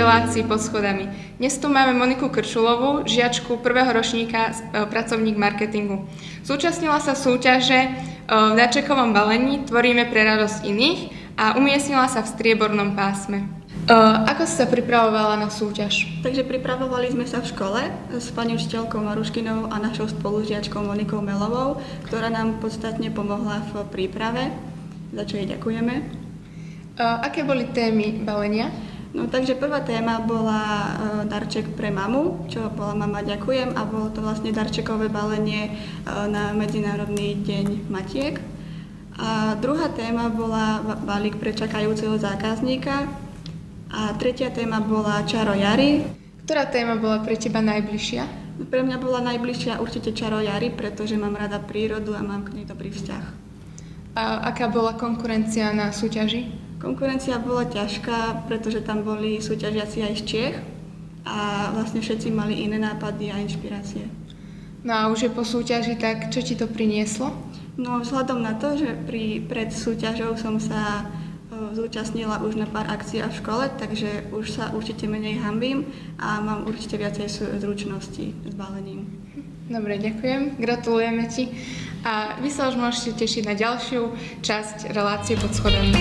relácii Pod schodami. Dnes tu máme Moniku Kršulovú, žiačku prvého ročníka, pracovník marketingu. Zúčastnila sa súťaže v darčekovom balení Tvoríme pre radosť iných a umiestnila sa v striebornom pásme. Ako si sa pripravovala na súťaž? Takže pripravovali sme sa v škole s pani učiteľkou Maruškinovou a našou spolužiačkou Monikou Melovou, ktorá nám podstatne pomohla v príprave, za čo jej ďakujeme. Aké boli témy balenia? No, takže prvá téma bola darček pre mamu, čo bola Mama ďakujem, a bolo to vlastne darčekové balenie na Medzinárodný deň matiek. A druhá téma bola balík pre čakajúceho zákazníka. A tretia téma bola Čaro jary. Ktorá téma bola pre teba najbližšia? Pre mňa bola najbližšia určite Čaro jary, pretože mám rada prírodu a mám k nej dobrý vzťah. A aká bola konkurencia na súťaži? Konkurencia bola ťažká, pretože tam boli súťažiaci aj z Čiech a vlastne všetci mali iné nápady a inšpirácie. No a už je po súťaži, tak čo ti to prinieslo? No vzhľadom na to, že pred súťažou som sa zúčastnila už na pár akcií v škole, takže už sa určite menej hanbím a mám určite viacej zručností s balením. Dobre, ďakujem, gratulujeme ti a vy sa už môžete tešiť na ďalšiu časť relácie Pod schodami.